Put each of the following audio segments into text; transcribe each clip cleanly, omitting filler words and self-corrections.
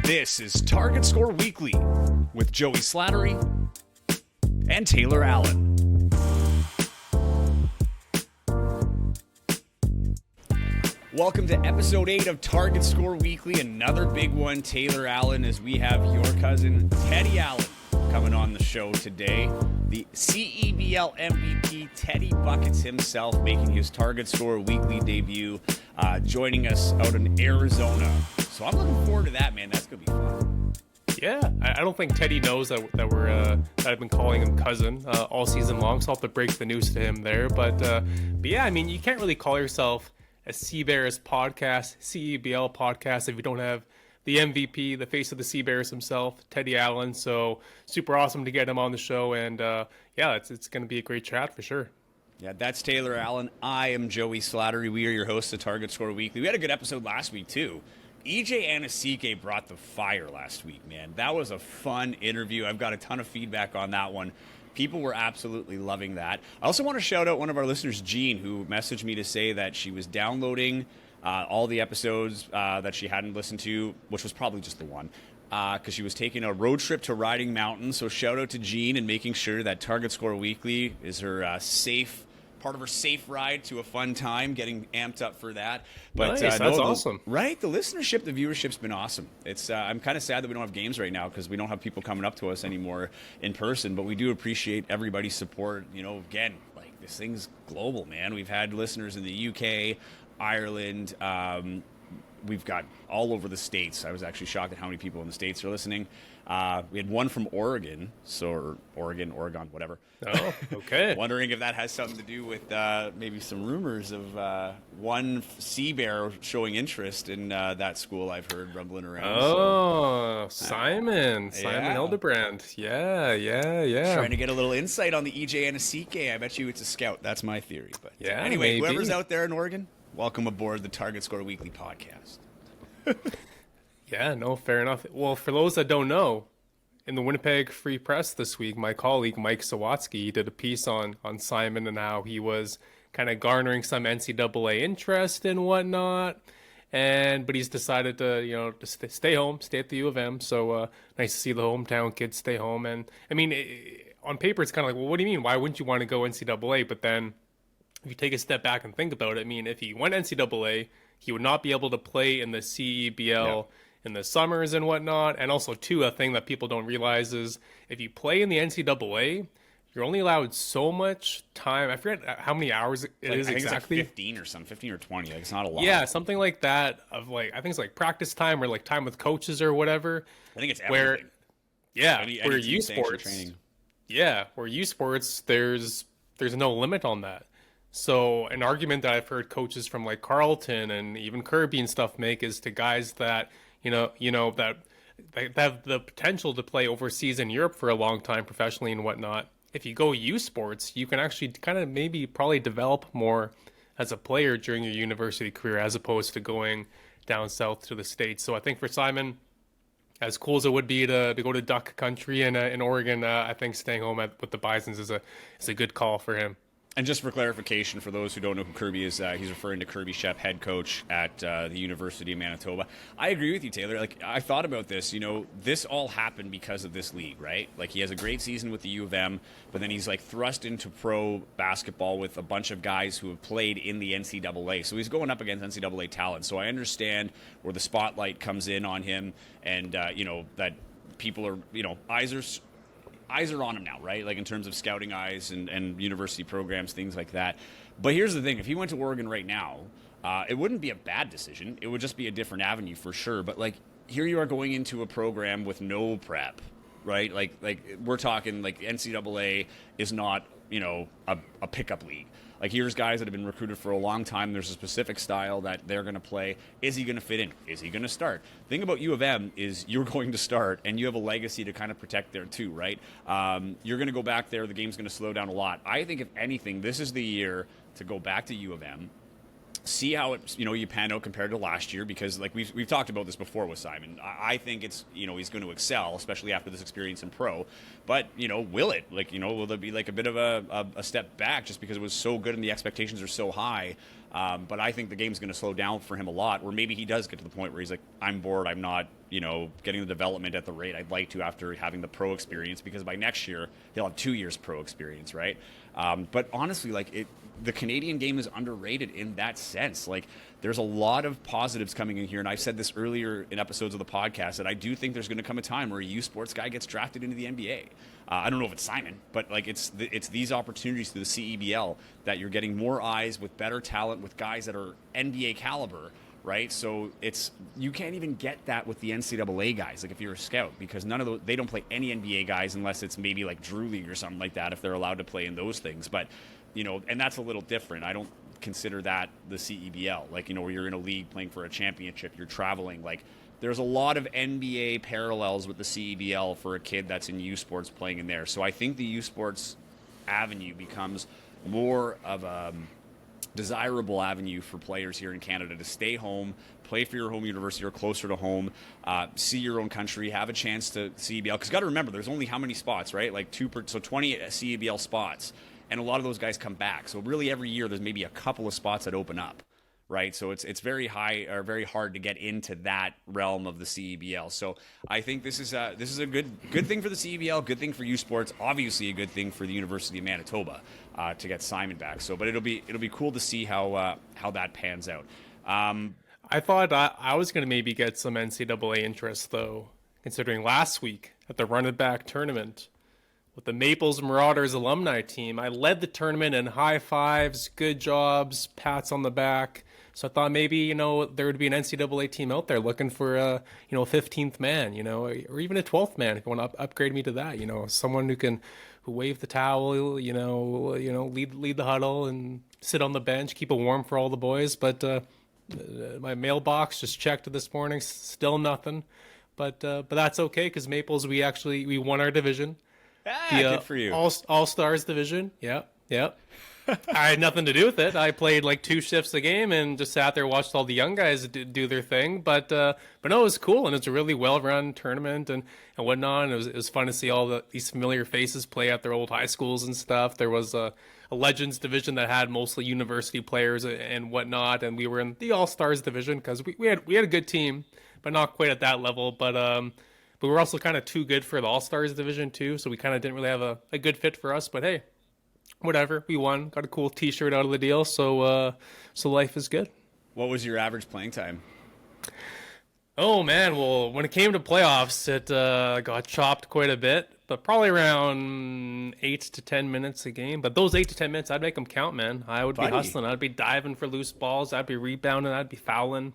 This is Target Score Weekly with Joey Slattery and Taylor Allen. Welcome to episode 8 of Target Score Weekly, another big one, Taylor Allen, as we have your cousin Teddy Allen coming on the show today. The CEBL MVP, Teddy Buckets himself, making his Target Score Weekly debut, joining us out in Arizona. So I'm looking forward to that, man. That's going to be fun. Yeah, I don't think Teddy knows that I've been calling him cousin all season long, so I'll have to break the news to him there. But yeah, I mean, you can't really call yourself a CBears podcast, CEBL podcast, if you don't have the MVP, the face of the CBears himself, Teddy Allen. So super awesome to get him on the show, and yeah, it's going to be a great chat for sure. Yeah, that's Taylor Allen. I am Joey Slattery. We are your hosts of Target Score Weekly. We had a good episode last week, too. EJ Anasike brought the fire last week, man. That was a fun interview. I've got a ton of feedback on that one. People were absolutely loving that. I also want to shout out one of our listeners, Jean, who messaged me to say that she was downloading all the episodes that she hadn't listened to, which was probably just the one, because she was taking a road trip to Riding Mountain. So shout out to Jean and making sure that Target Score Weekly is her part of her safe ride to a fun time, getting amped up for that. But nice, that's awesome. Right? The listenership, the viewership's been awesome. It's I'm kind of sad that we don't have games right now because we don't have people coming up to us anymore in person, but we do appreciate everybody's support. You know, again, like this thing's global, man. We've had listeners in the UK, Ireland, we've got all over the States. I was actually shocked at how many people in the States are listening. We had one from Oregon, Oregon, whatever. Oh, okay. Wondering if that has something to do with maybe some rumors of one Sea-Bear showing interest in that school. I've heard rumbling around. Oh, Simon Hildebrand. Yeah. Trying to get a little insight on the EJ Anasike. I bet you it's a scout. That's my theory. But yeah, anyway, maybe. Whoever's out there in Oregon, welcome aboard the Target Score Weekly podcast. Yeah, no, fair enough. Well, for those that don't know, in the Winnipeg Free Press this week, my colleague Mike Sawatsky did a piece on Simon and how he was kind of garnering some NCAA interest and whatnot. But he's decided to, to stay home, stay at the U of M. So nice to see the hometown kids stay home. And I mean, on paper, it's kind of like, well, what do you mean? Why wouldn't you want to go NCAA? But then if you take a step back and think about it, I mean, if he went NCAA, he would not be able to play in the CEBL in the summers and whatnot. And also, too, a thing that people don't realize is if you play in the NCAA, you're only allowed so much time. I forget how many hours it is exactly. It's like 15 or something, 15 or 20. Like, it's not a lot. Yeah, something like that. Of like, I think it's like practice time or like time with coaches or whatever. I think it's everything. Where U Sports. Yeah, where U Sports, there's no limit on that. So an argument that I've heard coaches from like Carleton and even Kirby and stuff make is to guys that that have the potential to play overseas in Europe for a long time professionally and whatnot. If you go U Sports, you can actually kind of probably develop more as a player during your university career as opposed to going down south to the States. So I think for Simon, as cool as it would be to go to Duck Country in Oregon, I think staying home with the Bisons is a good call for him. And just for clarification, for those who don't know who Kirby is, he's referring to Kirby Shep, head coach at the University of Manitoba. I agree with you, Taylor. Like, I thought about this. This all happened because of this league, right? Like, he has a great season with the U of M, but then he's, like, thrust into pro basketball with a bunch of guys who have played in the NCAA. So he's going up against NCAA talent. So I understand where the spotlight comes in on him and, that people are, eyes are on him now, right? Like in terms of scouting eyes and university programs, things like that. But here's the thing. If he went to Oregon right now, it wouldn't be a bad decision. It would just be a different avenue for sure. But like here you are going into a program with no prep, right? Like we're talking like NCAA is not, a pickup league. Like here's guys that have been recruited for a long time. There's a specific style that they're going to play. Is he going to fit in? Is he going to start? The thing about U of M is you're going to start, and you have a legacy to kind of protect there too, right? You're going to go back there. The game's going to slow down a lot. I think if anything, this is the year to go back to U of M, see how it, you pan out compared to last year, because like we've talked about this before with Simon. I think it's, he's going to excel, especially after this experience in pro. But, will it? Like, will there be like a bit of a step back just because it was so good and the expectations are so high? But I think the game's going to slow down for him a lot, where maybe he does get to the point where he's like, I'm bored. I'm not, getting the development at the rate I'd like to after having the pro experience, because by next year he'll have 2 years pro experience, right? But honestly, the Canadian game is underrated in that sense. Like, there's a lot of positives coming in here, and I've said this earlier in episodes of the podcast, that I do think there's going to come a time where a U Sports guy gets drafted into the NBA. I don't know if it's Simon, but it's these opportunities through the CEBL that you're getting more eyes with better talent, with guys that are NBA caliber, right? So you can't even get that with the NCAA guys, like if you're a scout, because they don't play any NBA guys unless it's maybe like Drew League or something like that, if they're allowed to play in those things. But and that's a little different. I don't consider that the CEBL, where you're in a league playing for a championship, you're traveling. There's a lot of NBA parallels with the CEBL for a kid that's in U Sports playing in there. So I think the U Sports avenue becomes more of a desirable avenue for players here in Canada to stay home, play for your home university or closer to home, see your own country, have a chance to CEBL. Because got to remember, there's only how many spots, right? 20 CEBL spots, and a lot of those guys come back. So really every year there's maybe a couple of spots that open up, right? So it's very high or very hard to get into that realm of the CEBL. So I think this is a good thing for the CEBL, good thing for U Sports, obviously a good thing for the University of Manitoba to get Simon back. So, but it'll be cool to see how that pans out. I thought I was going to maybe get some NCAA interest, though, considering last week at the Run It Back tournament with the Maples Marauders alumni team, I led the tournament in high fives, good jobs, pats on the back. So I thought maybe, there would be an NCAA team out there looking for a 15th man, or even a 12th man if you want to upgrade me to that, someone who wave the towel, lead the huddle and sit on the bench, keep it warm for all the boys. But my mailbox just checked this morning, still nothing. But that's okay, because Maples, we won our division. Good for you. All-Stars division. Yep. I had nothing to do with it. I played 2 shifts a game and just sat there, watched all the young guys do their thing. But no, it was cool, and it's a really well-run tournament and whatnot. And it was fun to see all these familiar faces play at their old high schools and stuff. There was a Legends division that had mostly university players and whatnot, and we were in the All-Stars division because we had a good team, but not quite at that level. But we were also kind of too good for the All-Stars division too, so we kind of didn't really have a good fit for us. But hey, whatever, we won, got a cool T-shirt out of the deal, so life is good. What was your average playing time? Oh man, well, when it came to playoffs, it got chopped quite a bit, but probably around 8 to 10 minutes a game. But those 8 to 10 minutes, I'd make them count, man. I would be hustling. I'd be diving for loose balls. I'd be rebounding. I'd be fouling.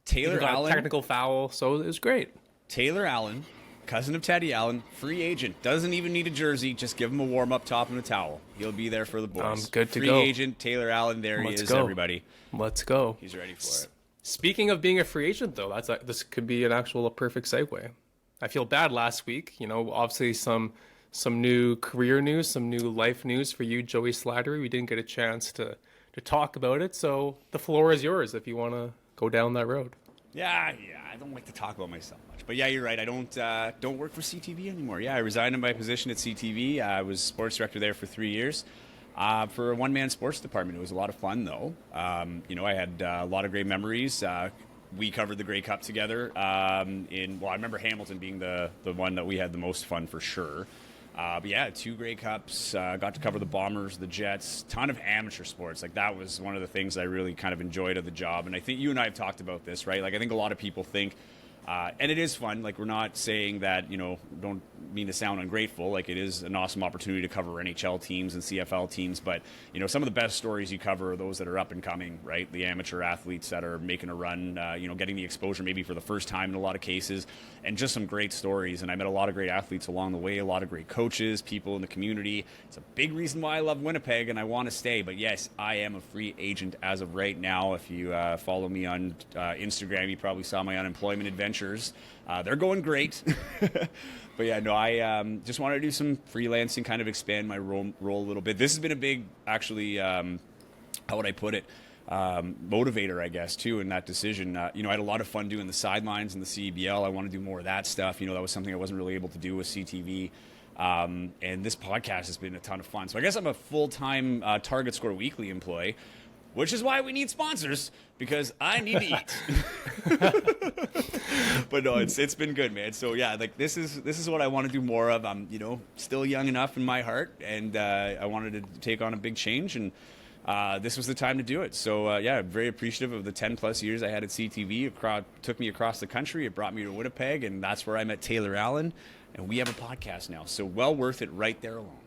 Taylor Allen, technical foul, so it was great. Taylor Allen, cousin of Teddy Allen, free agent. Doesn't even need a jersey. Just give him a warm-up top and a towel. He'll be there for the boys. Good to go. Free agent, Taylor Allen. There Let's he is, go. Everybody. Let's go. He's ready for it. Speaking of being a free agent, though, this could be a perfect segue. I feel bad last week. Obviously some new career news, some new life news for you, Joey Slattery. We didn't get a chance to talk about it, so the floor is yours if you want to go down that road. Yeah, I don't like to talk about myself much, but yeah, you're right. I don't work for CTV anymore. Yeah, I resigned in my position at CTV. I was sports director there for 3 years. For a one-man sports department. It was a lot of fun, though. I had a lot of great memories. We covered the Grey Cup together. I remember Hamilton being the one that we had the most fun for sure. But yeah, 2 Grey Cups. Got to cover the Bombers, the Jets, ton of amateur sports. That was one of the things I really kind of enjoyed of the job. And I think you and I have talked about this, right? I think a lot of people think, and it is fun. We're not saying that, don't mean to sound ungrateful. It is an awesome opportunity to cover NHL teams and CFL teams. But, some of the best stories you cover are those that are up and coming, right? The amateur athletes that are making a run, getting the exposure maybe for the first time in a lot of cases, and just some great stories. And I met a lot of great athletes along the way, a lot of great coaches, people in the community. It's a big reason why I love Winnipeg and I want to stay. But yes, I am a free agent as of right now. If you follow me on Instagram, you probably saw my unemployment adventures. They're going great. But yeah, no, I just wanted to do some freelancing, kind of expand my role a little bit. This has been a big, actually, how would I put it, motivator, I guess, too, in that decision. I had a lot of fun doing the sidelines in the CEBL. I want to do more of that stuff. That was something I wasn't really able to do with CTV. And this podcast has been a ton of fun. So I guess I'm a full-time Target Score Weekly employee. which is why we need sponsors, because I need to eat. But no, it's been good, man. So yeah, like this is what I want to do more of. I'm still young enough in my heart, and I wanted to take on a big change, and this was the time to do it. So yeah, very appreciative of the 10 plus years I had at CTV. Took me across the country. It brought me to Winnipeg, and that's where I met Taylor Allen, and we have a podcast now. So well worth it right there alone.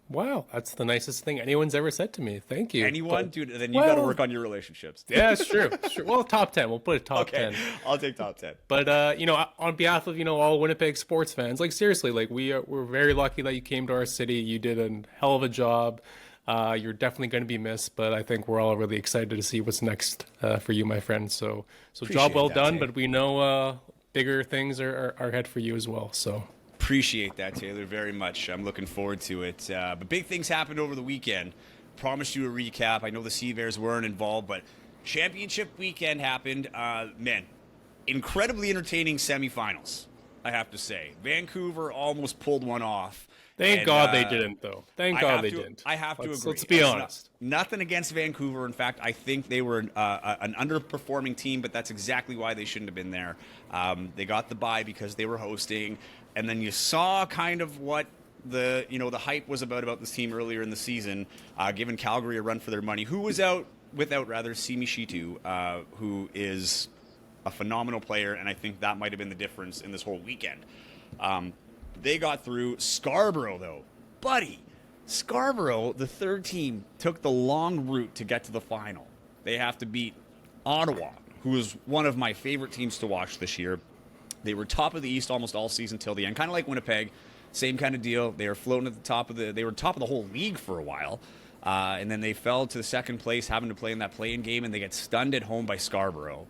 Wow, that's the nicest thing anyone's ever said to me. Thank you. Anyone? Dude, then you got to work on your relationships. Yeah, it's true. Sure. Well, top 10. We'll put it top 10. I'll take top 10. But, on behalf of, all Winnipeg sports fans, like, seriously, like, we're very lucky that you came to our city. You did a hell of a job. You're definitely going to be missed, but I think we're all really excited to see what's next for you, my friend. So job well done, but we know bigger things are ahead for you as well, so... Appreciate that, Taylor, very much. I'm looking forward to it. But big things happened over the weekend. Promised you a recap. I know the Sea Bears weren't involved, but championship weekend happened. Man, incredibly entertaining semifinals, I have to say. Vancouver almost pulled one off. Thank God they didn't, though. Thank God they didn't. I have to agree. Let's be honest. Nothing against Vancouver. In fact, I think they were an underperforming team, but that's exactly why they shouldn't have been there. They got the bye because they were hosting. And then you saw kind of what the hype was about this team earlier in the season, giving Calgary a run for their money. Who was out without Simi Shitu, who is a phenomenal player, and I think that might have been the difference in this whole weekend. They got through. Scarborough, though, buddy, Scarborough, the third team, took the long route to get to the final. They have to beat Ottawa, who is one of my favorite teams to watch this year. They were top of the East almost all season till the end, kind of like Winnipeg. Same kind of deal. They were floating at the top of they were top of the whole league for a while, and then they fell to the second place, having to play in that play-in game, and they get stunned at home by Scarborough,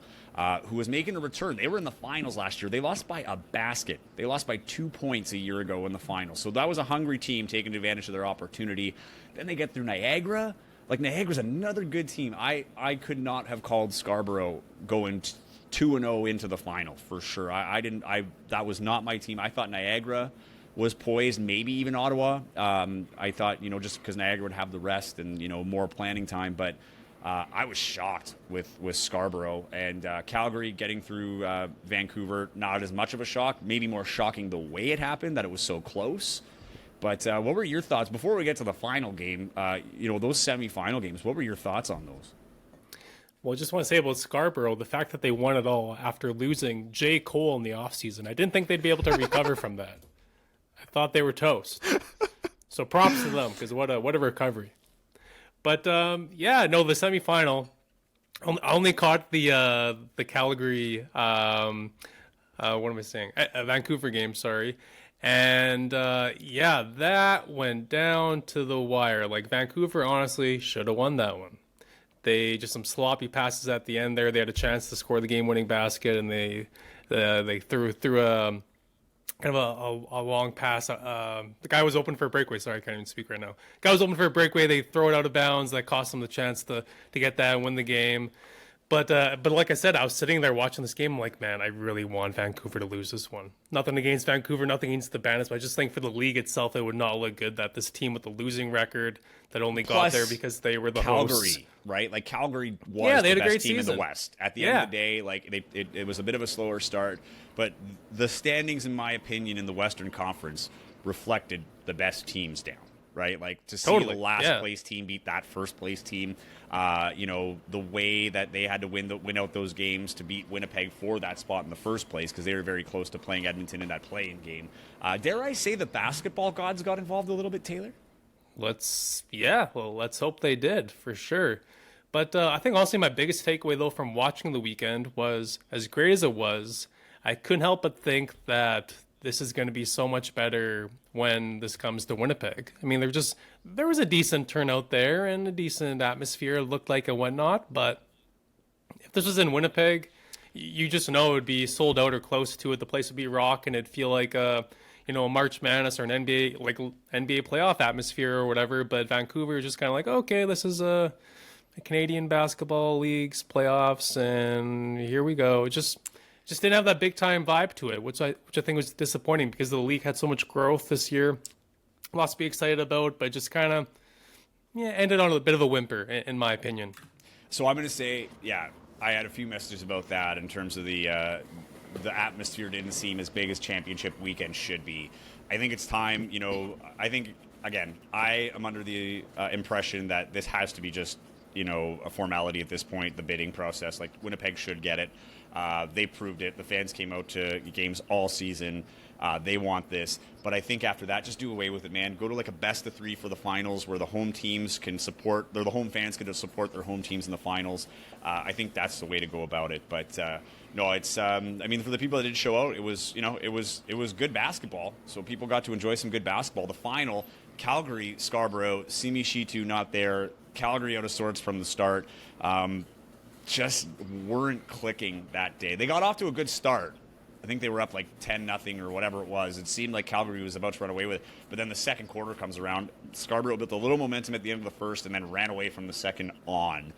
who was making a return. They were in the finals last year. They lost by a basket. They lost by 2 points a year ago in the finals. So that was a hungry team taking advantage of their opportunity. Then they get through Niagara. Like, Niagara's another good team. I could not have called Scarborough going 2-0 into the final for sure. That was not my team. I thought Niagara was poised, maybe even Ottawa. I thought, just because Niagara would have the rest and, more planning time. But I was shocked with Scarborough, and Calgary getting through Vancouver, not as much of a shock, maybe more shocking the way it happened, that it was so close. But what were your thoughts before we get to the final game? Those semifinal games, what were your thoughts on those? Well, I just want to say about Scarborough, the fact that they won it all after losing J. Cole in the offseason, I didn't think they'd be able to recover from that. I thought they were toast. So props to them, because what a recovery. But, the semifinal, I only caught the Calgary, Vancouver game, sorry. And, that went down to the wire. Like, Vancouver, honestly, should have won that one. They just some sloppy passes at the end there. They had a chance to score the game-winning basket, and they threw a kind of a long pass. The guy was open for a breakaway. Sorry, I can't even speak right now. Guy was open for a breakaway. They throw it out of bounds. That cost them the chance to get that and win the game. But like I said, I was sitting there watching this game. I'm like, man, I really want Vancouver to lose this one. Nothing against Vancouver, nothing against the Bandits, but I just think for the league itself, it would not look good that this team with the losing record that only got there because they were the Calgary, hosts. Right? Like, Calgary was the best team in the West. At the end of the day, like it was a bit of a slower start, but the standings, in my opinion, in the Western Conference reflected the best teams down. Right, like to see the last place team beat that first place team, the way that they had to win out those games to beat Winnipeg for that spot in the first place, because they were very close to playing Edmonton in that play-in game. Dare I say the basketball gods got involved a little bit, Taylor? Let's hope they did, for sure. But I think honestly my biggest takeaway though from watching the weekend was, as great as it was, I couldn't help but think that this is going to be so much better when this comes to Winnipeg. I mean, there was a decent turnout there and a decent atmosphere, it looked like and whatnot, but if this was in Winnipeg, you just know it would be sold out or close to it. The place would be rocking. It'd feel like a March Madness or an NBA playoff atmosphere or whatever. But Vancouver is just kind of like, okay, this is a Canadian Basketball League's playoffs, and here we go. Just didn't have that big time vibe to it, which I think was disappointing because the league had so much growth this year. Lots to be excited about, but just kind of ended on a bit of a whimper, in my opinion. So I'm going to say, yeah, I had a few messages about that in terms of the atmosphere didn't seem as big as championship weekend should be. I think it's time, I think, again, I am under the impression that this has to be just, a formality at this point, the bidding process. Like, Winnipeg should get it. They proved it. The fans came out to games all season. They want this. But I think after that, just do away with it, man. Go to like a best of 3 for the finals where the home teams can support, the home fans can support their home teams in the finals. I think that's the way to go about it. But no, it's, for the people that did show out, it was, it was good basketball. So people got to enjoy some good basketball. The final, Calgary, Scarborough, Simi Shitu not there. Calgary out of sorts from the start. Just weren't clicking that day. They got off to a good start. I think they were up like 10-0 or whatever it was. It seemed like Calgary was about to run away with it. But then the second quarter comes around. Scarborough built a little momentum at the end of the first and then ran away from the second on.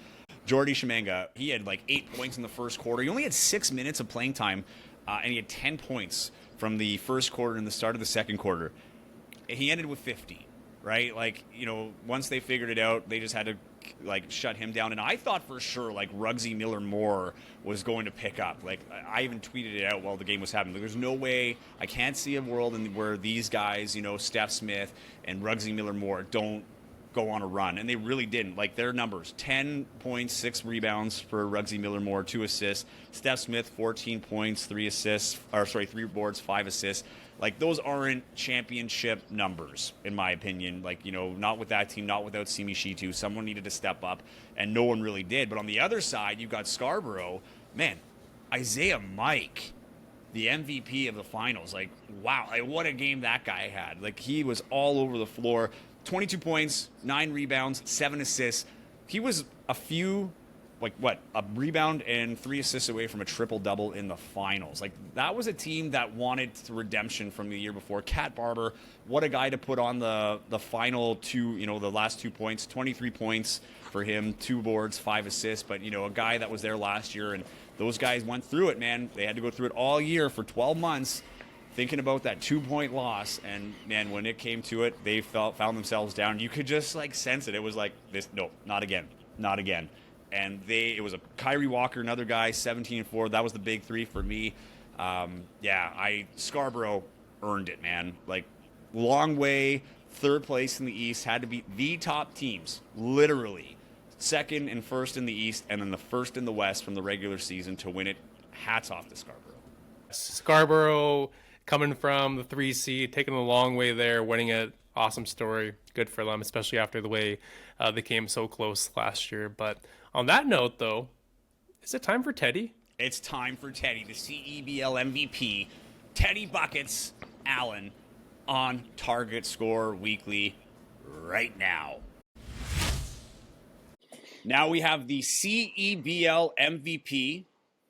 Jordy Shemanga, he had like 8 points in the first quarter. He only had 6 minutes of playing time, and he had 10 points from the first quarter and the start of the second quarter. He ended with 50, right? Like, once they figured it out, they just had to like shut him down. And I thought for sure like Ruggsy Miller-Moore was going to pick up. Like, I even tweeted it out while the game was happening. Like, there's no way, I can't see a world where these guys, Steph Smith and Ruggsy Miller-Moore don't go on a run. And they really didn't. Like, their numbers, 10 points, 6 rebounds for Ruggsy Miller-Moore, 2 assists. Steph Smith, 14 points, 3 boards, 5 assists. Like, those aren't championship numbers, in my opinion. Like, not with that team, not without Simi Shitu. Someone needed to step up, and no one really did. But on the other side, you've got Scarborough. Man, Isaiah Mike, the MVP of the finals. Like, wow, what a game that guy had. Like, he was all over the floor. 22 points, 9 rebounds, 7 assists. He was a rebound and 3 assists away from a triple-double in the finals. Like, that was a team that wanted redemption from the year before. Cat Barber, what a guy to put on the final 2, the last 2 points. 23 points for him, 2 boards, 5 assists. But, a guy that was there last year, and those guys went through it, man. They had to go through it all year for 12 months. Thinking about that 2-point loss, and man, when it came to it, they found themselves down. You could just like sense it. It was like this. No, not again. And it was a Kyrie Walker, another guy, 17-4. That was the big 3 for me. Scarborough earned it, man. Like, long way, 3rd place in the East, had to beat the top teams, literally 2nd and 1st in the East, and then the 1st in the West from the regular season to win it. Hats off to Scarborough. Scarborough, coming from the 3 seed, taking a long way there, winning it. Awesome story. Good for them, especially after the way they came so close last year. But on that note, though, is it time for Teddy? It's time for Teddy, the CEBL MVP, Teddy Buckets Allen, on Target Score Weekly right now. Now we have the CEBL MVP,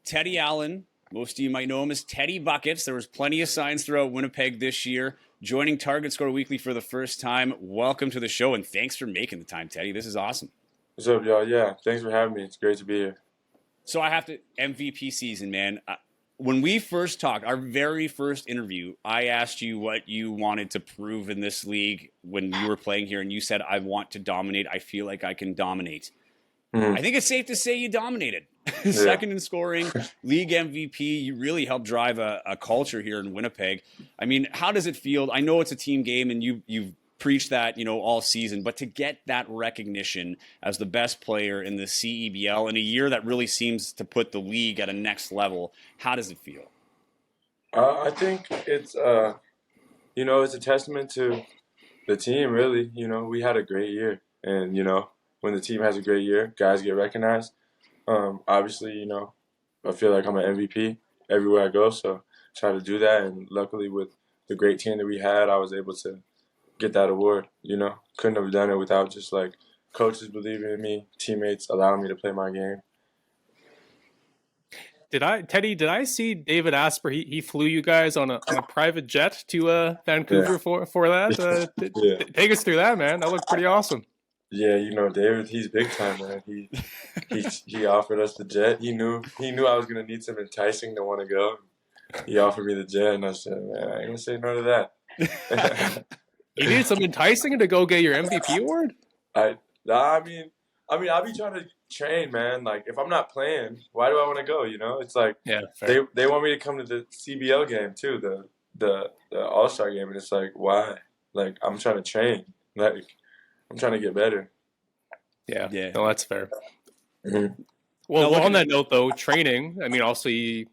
Teddy Allen. Most of you might know him as Teddy Buckets. There was plenty of signs throughout Winnipeg this year. Joining Target Score Weekly for the first time. Welcome to the show, and thanks for making the time, Teddy. This is awesome. What's up, y'all? Yeah, thanks for having me. It's great to be here. So I have to, MVP season, man. When we first talked, our very first interview, I asked you what you wanted to prove in this league when you were playing here, and you said, I want to dominate. I feel like I can dominate. I think it's safe to say you dominated. Second in scoring, league MVP. You really helped drive a culture here in Winnipeg. I mean, how does it feel? I know it's a team game, and you've preached that, all season, but to get that recognition as the best player in the CEBL in a year that really seems to put the league at a next level, how does it feel? I think it's, it's a testament to the team, really. We had a great year, and, when the team has a great year, guys get recognized. Obviously, I feel like I'm an MVP everywhere I go, so try to do that. And luckily, with the great team that we had, I was able to get that award. Couldn't have done it without just like coaches believing in me, teammates allowing me to play my game. Did I see David Asper? He flew you guys on a private jet to Vancouver for that. Take us through that, man. That looked pretty awesome. Yeah, David, he's big time, man. He offered us the jet. He knew I was gonna need some enticing to want to go. He offered me the jet, and I said, man, I ain't gonna say no to that. You needed some enticing to go get your MVP award? I mean, I mean, I'll be trying to train, man. Like, if I'm not playing, why do I want to go? You know, it's like Yeah, they fair. they want me to come to the CBL game too, the All Star game, and it's like, why? Like, I'm trying to train. Like, I'm trying to get better. Yeah, Yeah. no, that's fair. Mm-hmm. Now Well, on looking at that note, though, training. I mean, also, the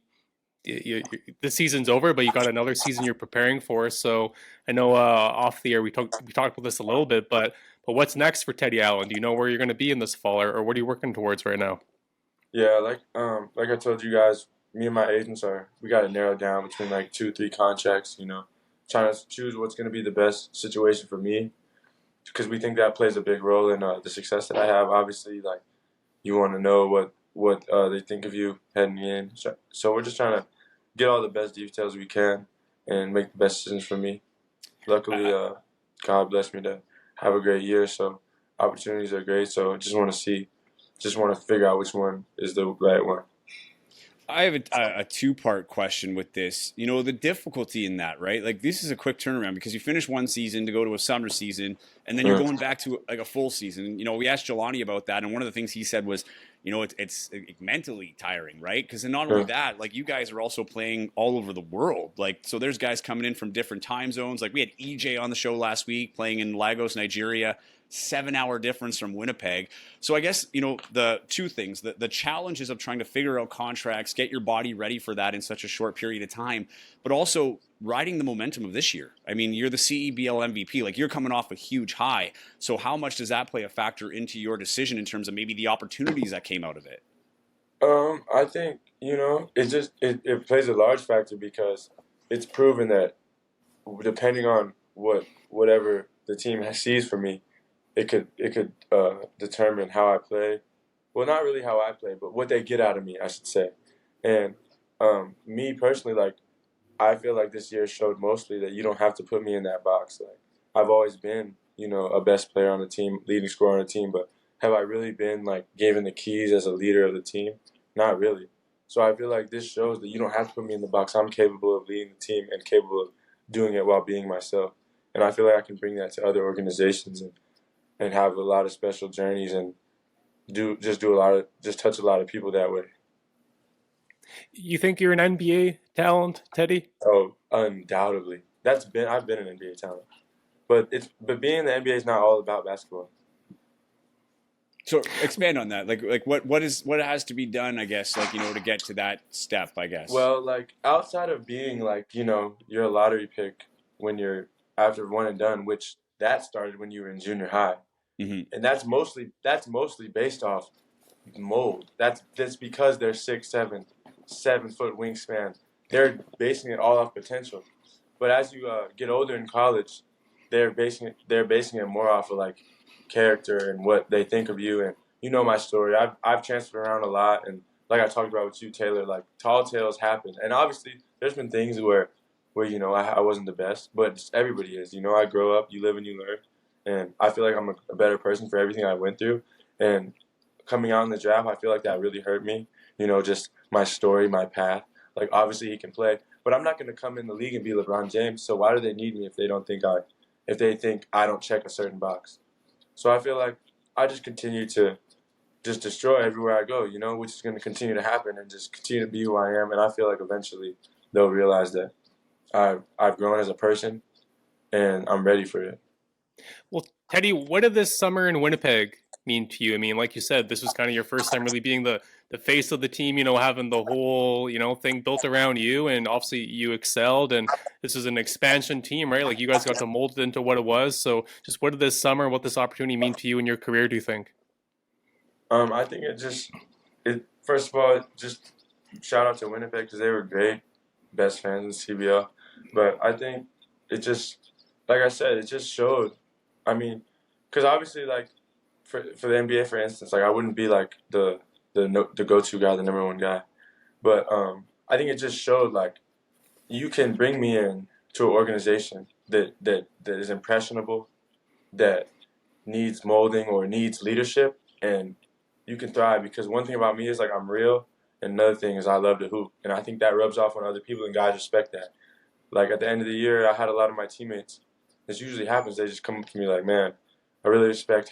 season's over, but you got another season you're preparing for. So I know off the air we talked about this a little bit, but what's next for Teddy Allen? Do you know where you're going to be in this fall, or what are you working towards right now? Yeah, like I told you guys, me and my agents we got to narrow down between like 2, 3 contracts. You know, trying to choose what's going to be the best situation for me because we think that plays a big role in the success that I have. Obviously, like you want to know what they think of you heading in. So we're just trying to get all the best details we can and make the best decisions for me. Luckily, God blessed me to have a great year, so opportunities are great. So I just want to figure out which one is the right one. I have a two-part question with this. You know, the difficulty in that, right? Like, this is a quick turnaround because you finish one season to go to a summer season, and then you're Mm. going back to like a full season. You know, we asked Jelani about that, and one of the things he said was, you know, it's mentally tiring, right? Because then not only Mm. that, like you guys are also playing all over the world. Like, so there's guys coming in from different time zones. Like we had EJ on the show last week playing in Lagos, Nigeria. 7 hour difference from Winnipeg. So I guess, you know, the two things, the challenges of trying to figure out contracts, get your body ready for that in such a short period of time, but also riding the momentum of this year. I mean, you're the CEBL MVP, like you're coming off a huge high. So how much does that play a factor into your decision in terms of maybe the opportunities that came out of it? I think it plays a large factor because it's proven that depending on whatever the team sees for me, it could determine how I play. Well, not really how I play, but what they get out of me, I should say. And me personally, like I feel like this year showed mostly that you don't have to put me in that box. Like I've always been, you know, a best player on the team, leading scorer on the team, but have I really been like given the keys as a leader of the team? Not really. So I feel like this shows that you don't have to put me in the box. I'm capable of leading the team and capable of doing it while being myself. And I feel like I can bring that to other organizations and have a lot of special journeys and just touch a lot of people that way. You think you're an NBA talent, Teddy? Oh, undoubtedly. I've been an NBA talent. But being in the NBA is not all about basketball. So expand on that. Like what has to be done, I guess, like, you know, to get to that step, I guess. Well, like outside of being like, you know, you're a lottery pick when you're after one and done, which that started when you were in junior high. Hmm. And that's mostly based off mold. That's because they're 6'7", 7 foot wingspan. They're basing it all off potential. But as you get older in college, they're basing it more off of like character and what they think of you. And you know my story. I've transferred around a lot, and like I talked about with you, Taylor, like tall tales happen. And obviously, there's been things where you know I wasn't the best, but everybody is. You know, I grow up, you live and you learn, and I feel like I'm a better person for everything I went through. And coming out in the draft, I feel like that really hurt me. You know, just my story, my path. Like obviously he can play, but I'm not going to come in the league and be LeBron James. So why do they need me if they think I don't check a certain box? So I feel like I just continue to just destroy everywhere I go, you know, which is going to continue to happen and just continue to be who I am. And I feel like eventually they'll realize that I've grown as a person and I'm ready for it. Well, Teddy, what did this summer in Winnipeg mean to you? I mean, like you said, this was kind of your first time really being the face of the team, you know, having the whole, you know, thing built around you, and obviously you excelled, and this is an expansion team, right? Like you guys got to mold it into what it was. So just what did this summer, what this opportunity mean to you in your career, do you think? I think it first of all, just shout out to Winnipeg because they were great, best fans in CBL. But I think it just, like I said, it just showed. I mean, because obviously, like for the NBA, for instance, like I wouldn't be like the go to guy, the number one guy. But I think it just showed like you can bring me in to an organization that is impressionable, that needs molding or needs leadership, and you can thrive because one thing about me is like I'm real, and another thing is I love to hoop, and I think that rubs off on other people, and guys respect that. Like at the end of the year, I had a lot of my teammates. This usually happens. They just come up to me like, "Man, I really respect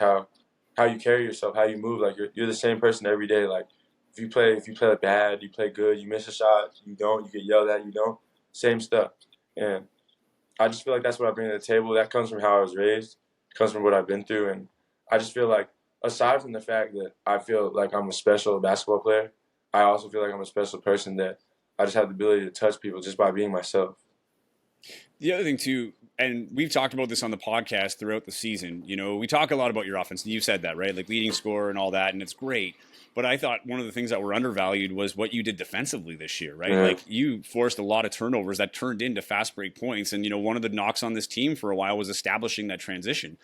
how you carry yourself, how you move. Like you're the same person every day. Like if you play bad, you play good. You miss a shot, you don't. You get yelled at, you don't. Same stuff. And I just feel like that's what I bring to the table. That comes from how I was raised. It comes from what I've been through, and I just feel like aside from the fact that I feel like I'm a special basketball player, I also feel like I'm a special person that I just have the ability to touch people just by being myself. The other thing too, and we've talked about this on the podcast throughout the season, you know, we talk a lot about your offense, and you said that, right? Like leading scorer and all that, and it's great. But I thought one of the things that were undervalued was what you did defensively this year, right? Like you forced a lot of turnovers that turned into fast break points. And, you know, one of the knocks on this team for a while was establishing that transition.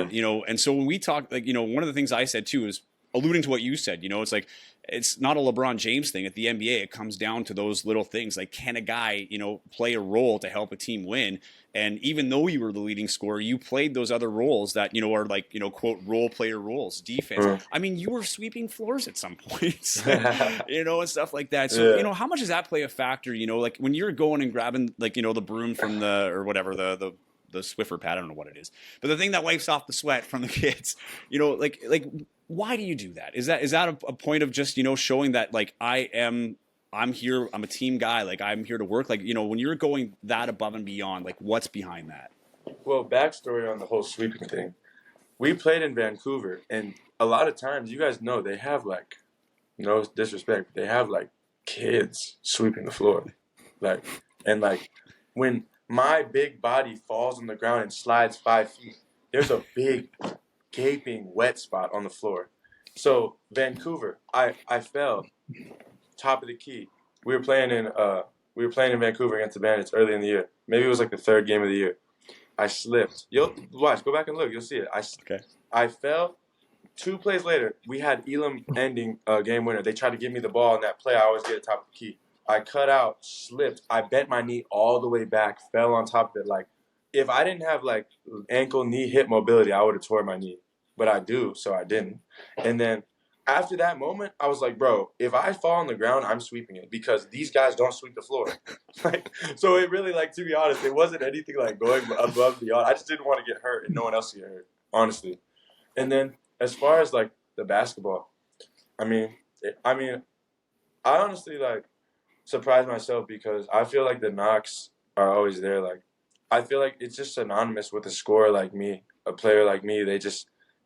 You know, and so when we talk, like, you know, one of the things I said too is alluding to what you said, you know, it's like, it's not a LeBron James thing at the NBA. It comes down to those little things. Like, can a guy, you know, play a role to help a team win? And even though you were the leading scorer, you played those other roles that, you know, are like, you know, quote, role player roles, defense. I mean, you were sweeping floors at some points, you know, and stuff like that. So, you know, how much does that play a factor? You know, like when you're going and grabbing, like, you know, the broom from the, or whatever, the Swiffer pad, I don't know what it is, but the thing that wipes off the sweat from the kids, you know, like why do you do that? Is that a point of just, you know, showing that like I'm here, I'm a team guy, like I'm here to work, like, you know, when you're going that above and beyond, like what's behind that? Well, backstory on the whole sweeping thing. We played in Vancouver, and a lot of times, you guys know, they have like, no disrespect, they have like kids sweeping the floor, like, and like when my big body falls on the ground and slides 5 feet, there's a big gaping wet spot on the floor. So Vancouver, I fell top of the key. We were playing in Vancouver against the Bandits early in the year. Maybe it was like the third game of the year. I slipped. You'll watch. Go back and look. You'll see it. I fell. 2 plays later, we had Elam ending game winner. They tried to give me the ball in that play. I always get at top of the key. I cut out, slipped. I bent my knee all the way back, fell on top of it. Like, if I didn't have like ankle, knee, hip mobility, I would have tore my knee. But I do, so I didn't. And then after that moment, I was like, bro, if I fall on the ground, I'm sweeping it because these guys don't sweep the floor. Like, so it really, like, to be honest, it wasn't anything like going above and beyond. I just didn't want to get hurt and no one else to get hurt, honestly. And then as far as like the basketball, I honestly like surprised myself because I feel like the knocks are always there. Like, I feel like it's just synonymous with a scorer like me, a player like me.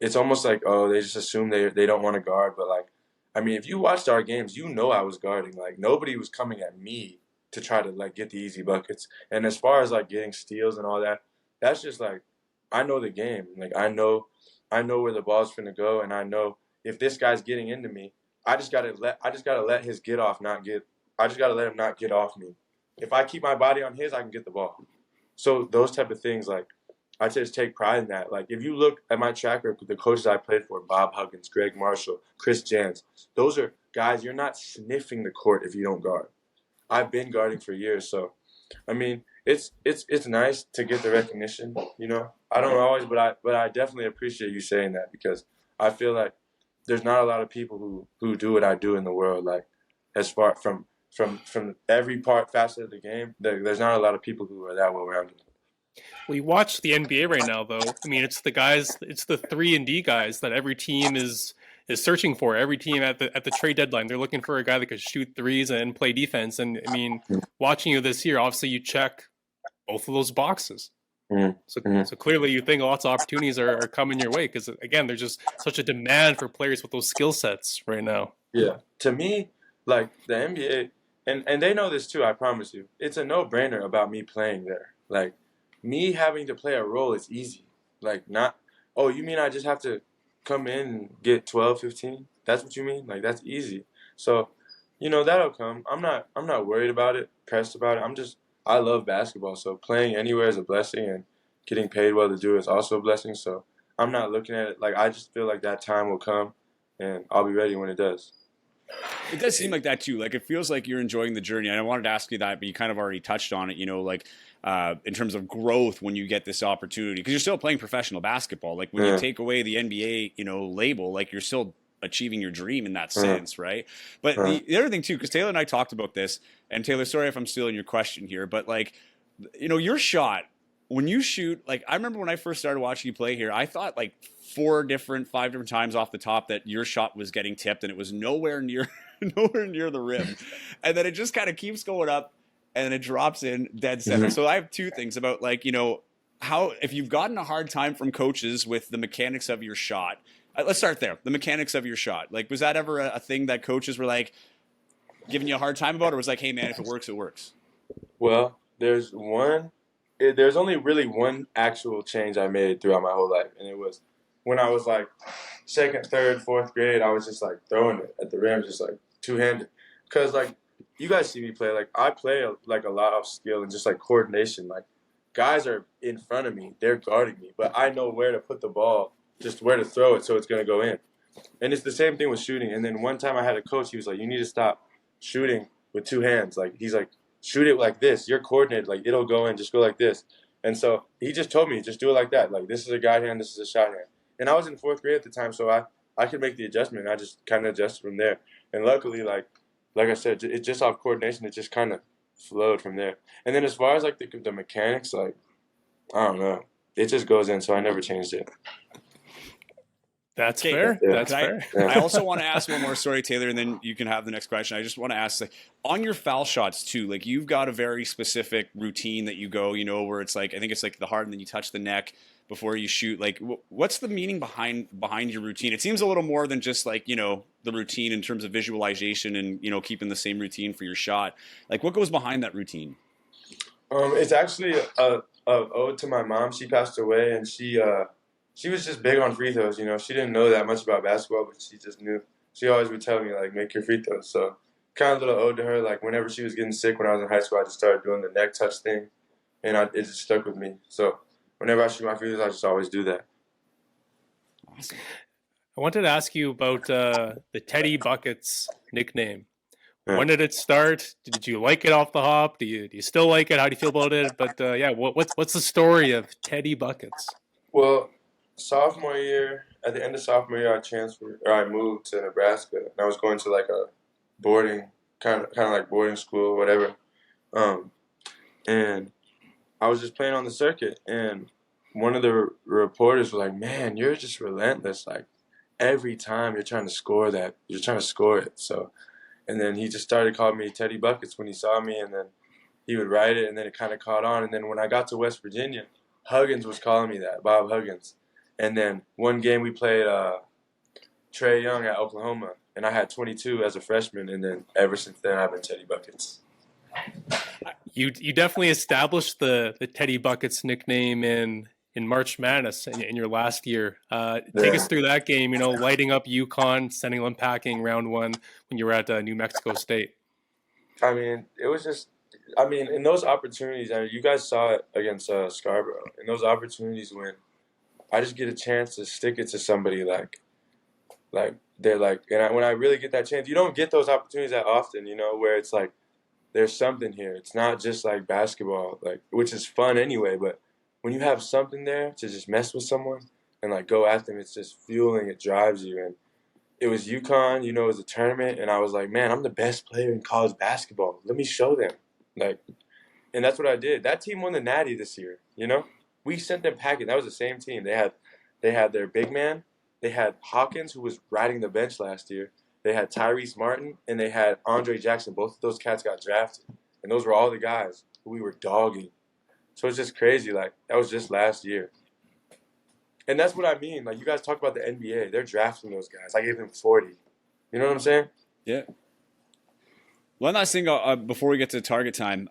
It's almost like, oh, they just assume they don't want to guard. But, like, I mean, if you watched our games, you know I was guarding. Like, nobody was coming at me to try to, like, get the easy buckets. And as far as, like, getting steals and all that, that's just, like, I know the game. Like, I know where the ball's finna go, and I know if this guy's getting into me, I just gotta let his get off I just gotta let him not get off me. If I keep my body on his, I can get the ball. So those type of things, like, I just take pride in that. Like, if you look at my track record, the coaches I played for, Bob Huggins, Greg Marshall, Chris Jans, those are guys, you're not sniffing the court if you don't guard. I've been guarding for years, so, I mean, it's nice to get the recognition, you know. I don't always, but I definitely appreciate you saying that because I feel like there's not a lot of people who do what I do in the world. Like, as far from every facet of the game, there's not a lot of people who are that well-rounded. Well, you watch the NBA right now, though. I mean, it's the 3-and-D guys that every team is searching for. Every team at the trade deadline, they're looking for a guy that could shoot threes and play defense. And I mean, watching you this year, obviously you check both of those boxes. So clearly you think lots of opportunities are coming your way because, again, there's just such a demand for players with those skill sets right now. Yeah. To me, like, the NBA, and they know this too, I promise you, it's a no-brainer about me playing there. Like, me having to play a role is easy. Like, not, oh, you mean I just have to come in and get 12, 15? That's what you mean? Like, that's easy. So, you know, that'll come. I'm not worried about it, pressed about it. I love basketball, so playing anywhere is a blessing, and getting paid well to do it is also a blessing. So I'm not looking at it. Like, I just feel like that time will come, and I'll be ready when it does. It does seem like that too. Like, it feels like you're enjoying the journey. And I wanted to ask you that, but you kind of already touched on it, you know, like in terms of growth when you get this opportunity, because you're still playing professional basketball. Like, when you take away the NBA, you know, label, like, you're still achieving your dream in that sense, right? But the other thing too, because Taylor and I talked about this, and Taylor, sorry if I'm stealing your question here, but, like, you know, your shot when you shoot, like I remember when I first started watching you play here, I thought like 5 different times off the top that your shot was getting tipped and it was nowhere near nowhere near the rim. And then it just kind of keeps going up and then it drops in dead center. So I have two things about like, how if you've gotten a hard time from coaches with the mechanics of your shot. Let's start there. The mechanics of your shot. Like was that ever a thing that coaches were like giving you a hard time about, or was like, hey man, if it works, it works? Well, there's only really one actual change I made throughout my whole life, and it was when I was like second, third, fourth grade. I was just like throwing it at the rim, just like two-handed. Cause like you guys see me play, like I play like a lot of skill and just like coordination. Like guys are in front of me, they're guarding me, but I know where to put the ball, just where to throw it, so it's gonna go in. And it's the same thing with shooting. And then one time I had a coach, he was like, "You need to stop shooting with two hands." Like he's like, "Shoot it like this. You're coordinated. Like it'll go in. Just go like this." And so he just told me, just do it like that. Like this is a guide hand, this is a shot hand. And I was in fourth grade at the time, so I could make the adjustment. I just kind of adjusted from there. And luckily, like I said, it just off coordination, it just kind of flowed from there. And then as far as like the mechanics, like I don't know, it just goes in. So I never changed it. That's Okay. fair. Yeah. That's fair. I also want to ask one more story, Taylor, and then you can have the next question. I just want to ask, like, on your foul shots too, like you've got a very specific routine that you go, where it's like, I think it's like the heart and then you touch the neck before you shoot. Like, what's the meaning behind your routine? It seems a little more than just like, the routine in terms of visualization and, keeping the same routine for your shot. Like, what goes behind that routine? It's actually a ode to my mom. She passed away, and she was just big on free throws. She didn't know that much about basketball, but she just knew. She always would tell me, like, make your free throws. So kind of a little ode to her. Like, whenever she was getting sick when I was in high school, I just started doing the neck touch thing, and it just stuck with me. So whenever I shoot my free throws, I just always do that. Awesome. I wanted to ask you about the Teddy Buckets nickname. Yeah. When did it start? Did you like it off the hop? Do you still like it? How do you feel about it? But what's the story of Teddy Buckets? Well, sophomore year, at the end of sophomore year, I moved to Nebraska, and I was going to like a boarding, kind of like boarding school or whatever. And I was just playing on the circuit, and one of the reporters was like, "Man, you're just relentless. Like every time you're trying to score it." So, and then he just started calling me Teddy Buckets when he saw me, and then he would write it, and then it kind of caught on. And then when I got to West Virginia, Huggins was calling me that, Bob Huggins. And then one game we played Trae Young at Oklahoma, and I had 22 as a freshman, and then ever since then I've been Teddy Buckets. You definitely established the Teddy Buckets nickname in March Madness in your last year. Take us through that game, lighting up UConn, sending them packing round one when you were at New Mexico State. I mean, it was just – in those opportunities, you guys saw it against Scarborough. In those opportunities when I just get a chance to stick it to somebody like they're like – and when I really get that chance, you don't get those opportunities that often, where it's like there's something here. It's not just like basketball, like which is fun anyway, but when you have something there to just mess with someone and like go at them, it's just fueling, it drives you. And it was UConn, it was a tournament, and I was like, man, I'm the best player in college basketball. Let me show them. And that's what I did. That team won the Natty this year, We sent them packing. That was the same team. They had their big man. They had Hawkins, who was riding the bench last year. They had Tyrese Martin, and they had Andre Jackson. Both of those cats got drafted. And those were all the guys who we were dogging. So it's just crazy. Like, that was just last year. And that's what I mean. Like, you guys talk about the NBA. They're drafting those guys. I gave them 40. You know what I'm saying? Yeah. One last thing before we get to target time.